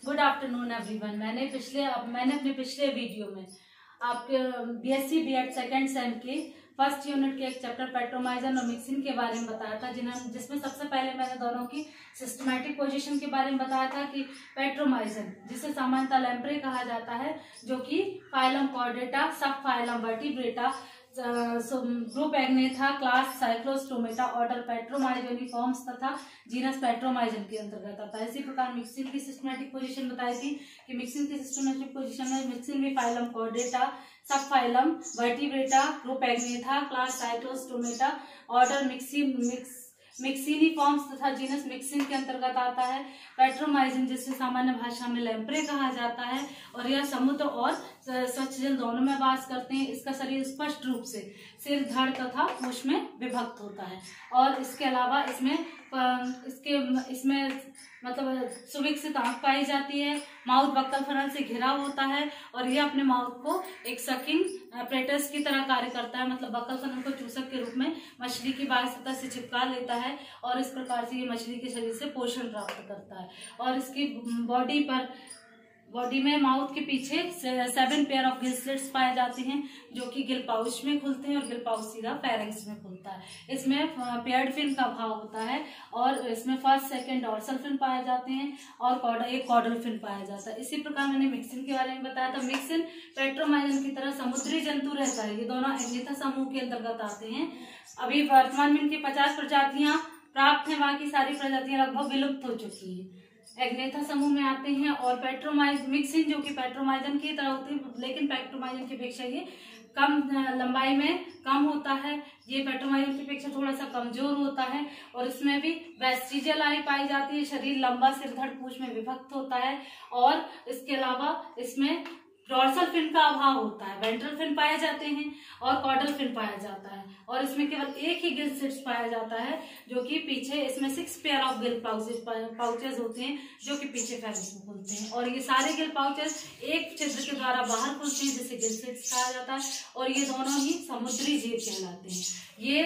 Good afternoon everyone. मैंने अपने पिछले वीडियो में आपके बीएससी बीएड सेकेंड सेम के फर्स्ट यूनिट के एक चैप्टर पेट्रोमाइजन और मिक्सिन के बारे में बताया था, जिसमें सबसे पहले मैंने दोनों की सिस्टमैटिक पोजीशन के बारे में बताया था कि पेट्रोमाइजन, जिसे सामान्यतः लैम्प्रे कहा जाता है, जो कि phylum Chordata, sub phylum Vertebrata, group Agnatha, class Cyclostomata, order Petromyzontiformes तथा जीनस पेट्रोमाइजन के अंतर्गत आता है। इसी प्रकार मिक्सिन की सिस्टमैटिक पोजीशन बताई थी कि मिक्सिन की सिस्टमैटिक पोजीशन में मिक्सिन भी phylum Chordata, sub phylum Vertebrata, group Agnatha, class Cyclostomata, order Myxiniformes तथा जीनस मिक्सिन के अंतर्गत आता है। पेट्रोमाइजन, जिसे सामान्य भाषा में लैम्प्रे कहा जाता है, और यह समुद्र और स्वच्छ जल दोनों में वास करते हैं। इसका शरीर स्पष्ट रूप से सिर, धड़ तथा पूंछ में विभक्त होता है, और इसके अलावा इसमें मतलब सुविकसित आंख पाई जाती है। माउथ बक्कल फनल से घिरा होता है, और यह अपने माउथ को एक सकिंग एपरेटस की तरह कार्य करता है, मतलब बक्कल फनल को चूसक के रूप में मछली की बाह्य सतह से चिपका लेता है, और इस प्रकार से ये मछली के शरीर से पोषण प्राप्त करता है। और इसकी बॉडी में माउथ के पीछे 7 पेयर ऑफ गिल स्लिट्स पाए जाते हैं, जो कि गिल पाउच में खुलते हैं, और गिल पाउच सीधा फेरिंक्स में खुलता है। इसमें पेयर्ड फिन का अभाव होता है, और इसमें फर्स्ट, सेकंड डॉर्सल फिन पाए जाते हैं, और एक कॉर्डल फिन पाया जाता है। इसी प्रकार मैंने मिक्सिन के बारे में बताया था। मिक्सिन पेट्रोमाइजन की तरह समुद्री जंतु रहता है। ये दोनों एग्नेथा समूह के अंतर्गत आते हैं। अभी वर्तमान में इनकी 50 प्रजातियां प्राप्त हैं, बाकी सारी प्रजातियां लगभग विलुप्त हो चुकी हैं। एग्नेथा समूह में आते हैं। और मिक्सिन जो कि पेट्रोमाइजन की तरह होती है, लेकिन पेट्रोमाइजन की अपेक्षा ये कम लंबाई में कम होता है। ये पेट्रोमाइजन की अपेक्षा थोड़ा सा कमजोर होता है, और इसमें भी वेस्टिजियल आई पाई जाती है। शरीर लंबा, सिर, धड़, पूंछ में विभक्त होता है, और इसके अलावा इसमें डॉर्सल फिन का अभाव होता है। वेंट्रल फिन पाए जाते हैं, और कॉर्डल फिन पाया जाता है, और इसमें केवल एक ही गिल स्लिट्स पाया जाता है, जो कि पीछे इसमें 6 पेयर ऑफ गिल पाउचेस होते हैं, जो कि पीछे फेरिंक्स में खुलते हैं। और ये सारे गिल पाउचेस एक छिद्र के द्वारा बाहर खुलते हैं, जिसे गिल स्लिट्स कहा जाता है, और ये दोनों ही समुद्री जीव कहलाते हैं। ये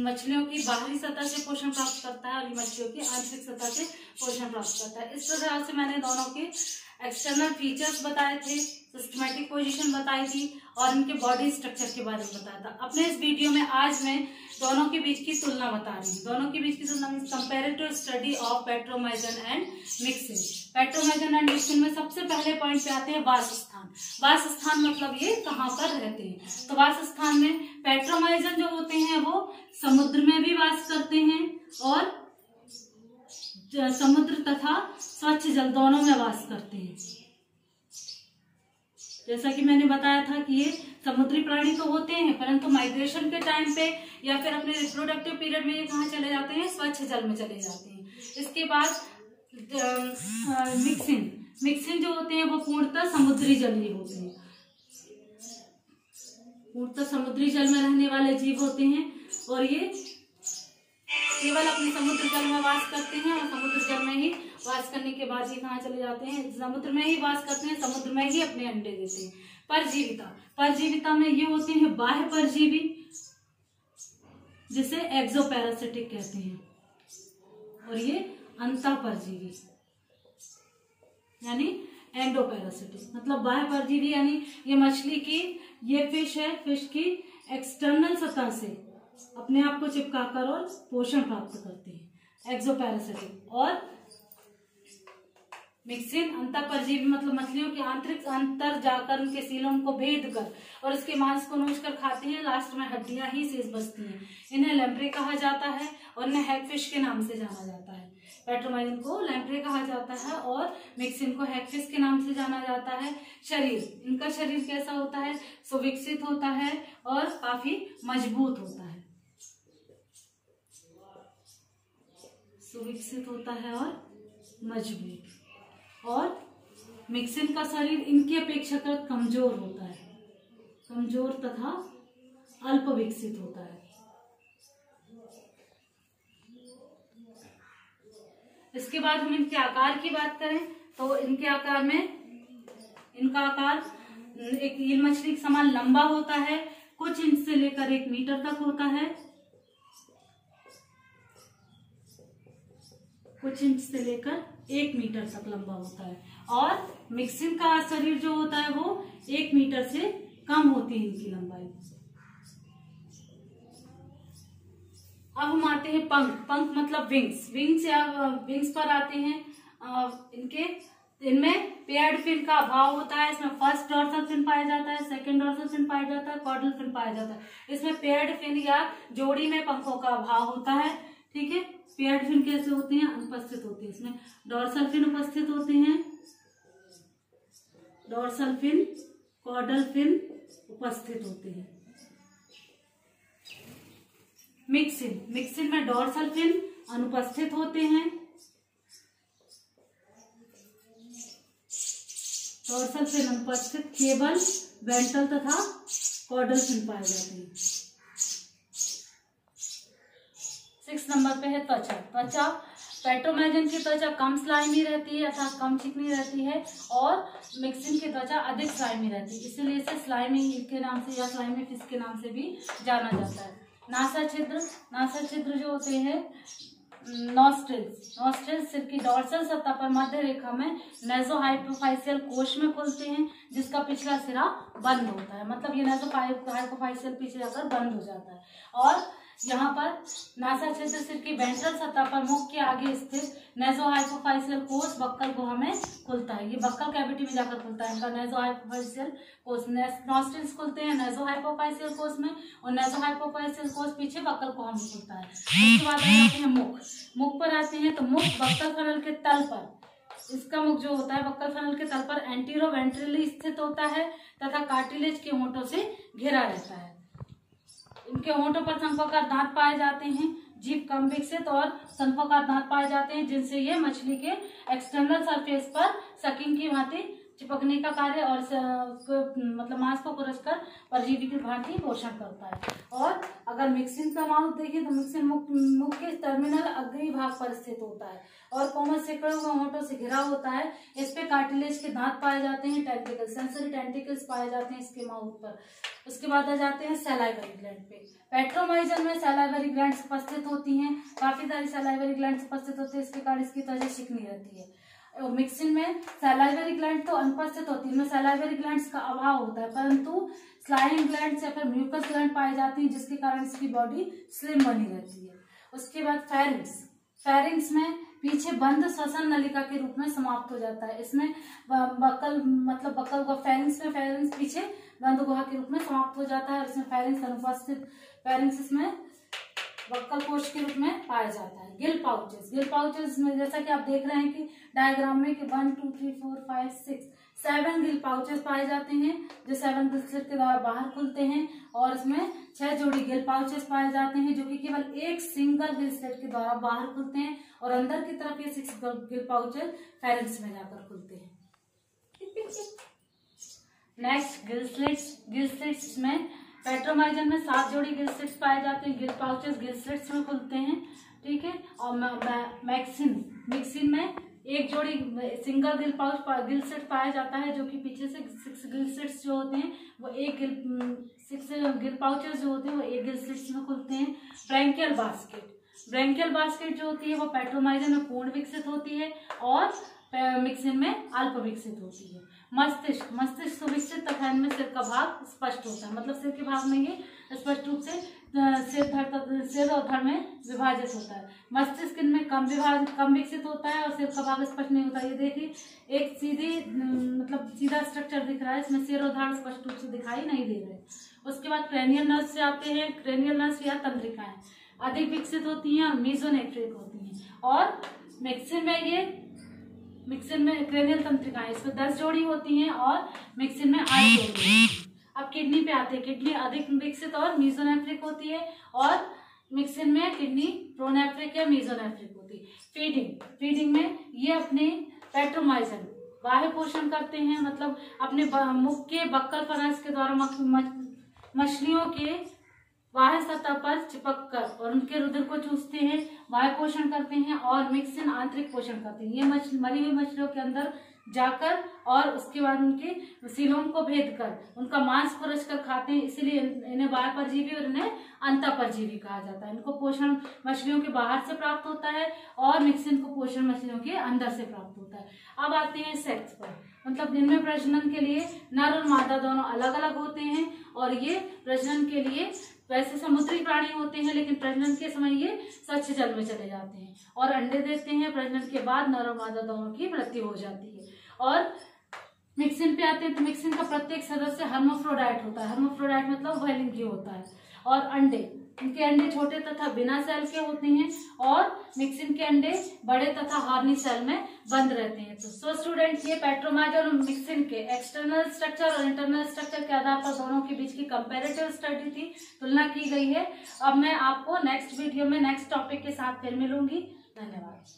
मछलियों की बाहरी सतह से पोषण प्राप्त करता है, और ये मछलियों की आंतरिक सतह से पोषण प्राप्त करता है। इस प्रकार से मैंने दोनों के एक्सटर्नल फीचर्स बताए थे, सिस्टमैटिक पोजीशन बताई थी, और इनके बॉडी स्ट्रक्चर के बारे में बताया था। अपने इस वीडियो में आज मैं दोनों के बीच की तुलना बता रही हूँ। दोनों के बीच की तुलना में comparative study of Petromyzon and mixing. Petromyzon and mixing में सबसे पहले पॉइंट पे आते हैं वासस्थान। वासस्थान मतलब ये कहाँ पर रहते हैं। तो वासस्थान में पेट्रोमाइजन जो होते हैं वो समुद्र में भी वास करते हैं, और समुद्र तथा स्वच्छ जल दोनों में वास करते हैं। जैसा कि मैंने बताया था कि ये समुद्री प्राणी तो होते हैं, परंतु माइग्रेशन के टाइम पे या फिर अपने रिप्रोडक्टिव पीरियड में ये कहाँ चले जाते हैं, स्वच्छ जल में चले जाते हैं। इसके बाद मिक्सिन जो होते हैं वो पूर्णतः समुद्री जलीय होते हैं। पूर्णतः समुद्री जल में रहने वाले जीव होते हैं, और ये केवल अपने समुद्र जल में वास करते हैं, और समुद्र जल में ही वास करने के बाद ये कहाँ चले जाते हैं, समुद्र में ही वास करते हैं, समुद्र में ही अपने अंडे देते हैं। परजीविता में ये होते हैं बाह्य परजीवी, जिसे एक्सोपैरासिटिक कहते हैं, और ये अंतः परजीवी यानी एंडोपैरासिटिक। मतलब बाह्य परजीवी यानी ये मछली की, ये फिश है, फिश की एक्सटर्नल सतह से अपने आप को चिपकाकर और पोषण प्राप्त करते हैं, एक्सोपैरासिटिक। और मिक्सिन अंतःपरजीवी, मतलब मछलियों के आंतरिक अंतर जाकर उनके सीलोम को भेद कर और इसके मांस को नोच कर खाते हैं। लास्ट में हड्डियां ही शेष बचती हैं। इन्हें लैम्प्रे कहा जाता है, और इन्हें हैगफिश के नाम से जाना जाता है। पेट्रोमाइजन को लैम्प्रे कहा जाता है, और मिक्सिन को हैगफिश के नाम से जाना जाता है। इनका शरीर कैसा होता है, सुविकसित होता है, और काफी मजबूत होता है। सुविकसित होता है और मजबूत। और मिक्सिन का शरीर इनकी अपेक्षाकृत कमजोर होता है, कमजोर तथा अल्प विकसित होता है। इसके बाद हम इनके आकार की बात करें तो इनके आकार में, इनका आकार एक ईल मछली के समान लंबा होता है, कुछ इंच से लेकर 1 मीटर तक होता है। कुछ इंच से लेकर 1 मीटर तक लंबा होता है। और मिक्सिन का शरीर जो होता है वो 1 मीटर से कम होती है इनकी लंबाई। अब हम आते हैं पंख। पंख मतलब विंग्स। विंग्स या विंग्स पर आते हैं। इनमें पेयर्ड फिन का अभाव होता है। इसमें फर्स्ट डॉर्सल फिन पाया जाता है, सेकंड डॉर्सल फिन पाया जाता है, कॉर्डल फिन पाया जाता है। इसमें पेयर्ड फिन या जोड़ी में पंखों का अभाव होता है। ठीक है, पेयर्ड फिन कैसे होते हैं? अनुपस्थित होते हैं। इसमें डॉर्सल फिन उपस्थित होते हैं, डॉर्सल फिन, कॉर्डल फिन उपस्थित होते हैं। मिक्सिन। मिक्सिन में डॉर्सल फिन अनुपस्थित होते हैं, डॉर्सल फिन अनुपस्थित, केवल वेंट्रल तथा कॉर्डल फिन पाए जाते हैं। 6 नंबर पे है त्वचा। त्वचा, पेट्रोमाइजन की त्वचा कम स्लाइमी रहती है अर्थात कम चिकनी रहती है और मिक्सिन की त्वचा अधिक स्लाइमी रहती है, इसीलिए इसे स्लाइमी के नाम से या स्लाइमी फिश के नाम से भी जाना जाता है। नासा छिद्र। नासा छिद्र जो होते हैं नॉस्ट्रिल्स। नॉस्ट्रिल्स सिर की डॉर्सल सतह पर मध्य रेखा में नेज़ोहाइपोफाइशियल कोश में खुलते हैं, जिसका पिछला सिरा बंद होता है। मतलब ये नेज़ोहाइपोफाइशियल पीछे जाकर बंद हो जाता है। और यहाँ पर नासा छिद्र सिर की वेंट्रल सतह पर मुख के आगे स्थित नेज़ोहाइपोफाइशियल कोश बक्कल गुहा में खुलता है। ये बक्कल कैविटी में जाकर खुलता है। इनका नेज़ोहाइपोफाइशियल कोश, नॉस्ट्रिल्स खुलते हैं नेज़ोहाइपोफाइशियल कोश में और नेज़ोहाइपोफाइशियल कोश पीछे बक्कल गुहा में खुलता है। उसके बाद आते हैं मुख। मुख पर आते हैं तो मुख बक्कल फनल के तल पर, इसका मुख जो होता है बक्कल फनल के तल पर एंटीरो वेंट्रली स्थित होता है तथा कार्टिलेज के होंठों से घिरा रहता है। इनके होंठों पर शंक्वाकार दांत पाए जाते हैं। जीभ कम विकसित और शंक्वाकार दांत पाए जाते हैं, जिनसे ये मछली के एक्सटर्नल सरफेस पर सकिंग की भांति चिपकने का कार्य और मतलब मांस को कुरसकर परजीवी की भांति पोषण करता है। और अगर मिक्सिन का माउथ देखें तो मिक्सिन मुख के टर्मिनल अग्रणी भाग पर स्थित होता है और कोमल सिकड़ों व होंठों से घिरा होता है। इस पे कार्टिलेज के दांत पाए जाते हैं, टेंटिकल्स, सेंसरी टेंटिकल्स पाए जाते हैं इसके माउथ पर। उसके बाद आ जाते हैं सैलाइवरी ग्लैंड पे। पेट्रोमाइजन में सैलाइवरी ग्लैंड्स उपस्थित होती हैं, काफी सारी सैलाइवरी ग्लैंड्स उपस्थित होती है, इसके कारण इसकी त्वचा चिकनी रहती है। मिक्सिन में सैलाइवरी ग्लैंड तो अनुपस्थित होती है, इनमें सैलाइवरी ग्लैंड्स का अभाव होता है, परंतु स्लाइम ग्लैंड्स या फिर म्यूकस ग्लैंड पाई जाती है, जिसके कारण इसकी बॉडी स्लिम बनी रहती है। उसके बाद फेरिंक्स। फेरिंक्स में पीछे बंद श्वसन नलिका के रूप में समाप्त हो जाता है। इसमें बक्कल मतलब बक्कल गुहा, फेरिंक्स में फेरिंक्स पीछे बंद गुहा के रूप में समाप्त हो जाता है और इसमें फेरिंक्स अनुपस्थित, फेरिंक्स इसमें बक्कल कोश के रूप में पाया जाता है। गिल पाउचेस। गिल पाउचेस में जैसा कि आप देख रहे हैं कि डायग्राम में कि 1 2 3 4 5 6 7 गिल पाउचेस पाए जाते हैं, जो 7 गिलस्लेट के द्वारा बाहर खुलते हैं और इसमें 6 जोड़ी गिल पाउचेस पाए जाते हैं, जो कि केवल एक सिंगल गिलस्लेट के द्वारा बाहर खुलते हैं और अंदर की तरफ ये 6 गिल पाउचेस फेरिंक्स में जाकर खुलते हैं। नेक्स्ट गिलस्लेट्स। गिलस्लेट्स में पेट्रोमाइजन में 7 जोड़ी गिलस्लेट्स पाए जाते हैं, गिल पाउचेस गिलस्लेट्स में खुलते हैं। ठीक है, और मिक्सिन में एक जोड़ी सिंगल गिल पाउच गिलस्लेट पाया जाता है, जो कि पीछे से 6 गिलस्लेट्स जो होते हैं वो 6 गिल पाउचेस जो होते हैं वो एक गिलस्लेट्स में खुलते हैं। Branchial basket. ब्रैंकियल बास्केट जो होती है वो पेट्रोमाइजन में पूर्ण विकसित होती है और मिक्सिन में अल्प विकसित होती है। मस्तिष्क। मस्तिष्क सुविकसित तथा इनमें सिर का भाग स्पष्ट होता है, मतलब सिर के भाग में ये स्पष्ट रूप से सिर और धड़ में विभाजित होता है। मस्तिष्क इनमें कम विकसित होता है और सिर का भाग स्पष्ट नहीं होता। ये देखिए एक मतलब सीधा स्ट्रक्चर दिख रहा है, इसमें सिर और धड़ स्पष्ट रूप से दिखाई नहीं दे रहे। उसके बाद क्रेनियल नर्व्स से आते हैं। क्रेनियल नर्व्स या तंत्रिकाएं अधिक विकसित होती हैं और मीजोनेफ्रिक होती हैं। और मिक्सिन में क्रेनियल तंत्रिकाएं इसमें 10 जोड़ी होती हैं और मिक्सिन में 8 जोड़ी होती हैं। अब किडनी पे आते हैं। किडनी अधिक विकसित और मीजोनेफ्रिक होती है और मिक्सिन में किडनी प्रोनेफ्रिक या मीजोनेफ्रिक होती है। फीडिंग में ये अपने पेट्रोमाइजन बाह्य पोषण करते हैं, मतलब अपने मुख के बक्कल फनस के द्वारा मछलियों के बाह्य सतह पर चिपक कर और उनके रुधिर को चूसते हैं, बाह्य पोषण करते हैं। और मिक्सिन आंतरिक पोषण करते हैं। ये मरी हुई मछलियों के अंदर जाकर और उसके बाद उनकी सीलोम को भेद कर उनका मांस खुरच कर खाते हैं, इसीलिए इन्हें बाह्य परजीवी और इन्हें अंतःपरजीवी कहा जाता है। इनको पोषण मछलियों के बाहर से प्राप्त होता है और मिक्सिन को पोषण मछलियों के अंदर से प्राप्त होता है। अब आते हैं सेक्स पर, मतलब इनमें प्रजनन के लिए नर और मादा दोनों अलग अलग होते हैं और ये प्रजनन के लिए वैसे समुद्री प्राणी होते हैं, लेकिन प्रजनन के समय ये स्वच्छ जल में चले जाते हैं और अंडे देते हैं। प्रजनन के बाद नर और मादा दोनों की मृत्यु हो जाती है। और मिक्सिन पे आते हैं तो मिक्सिन का प्रत्येक सदस्य हर्माफ्रोडाइट होता है। हर्माफ्रोडाइट मतलब उभयलिंगी होता है। और अंडे, इनके अंडे छोटे तथा बिना सेल के होते हैं और मिक्सिन के अंडे बड़े तथा हॉर्नी सेल में बंद रहते हैं। तो स्टूडेंट्स, ये पेट्रोमाइट और मिक्सिन के एक्सटर्नल स्ट्रक्चर और इंटरनल स्ट्रक्चर के आधार पर दोनों के बीच की कंपैरेटिव स्टडी थी, तुलना की गई है। अब मैं आपको नेक्स्ट वीडियो में नेक्स्ट टॉपिक के साथ फिर मिलूंगी। धन्यवाद।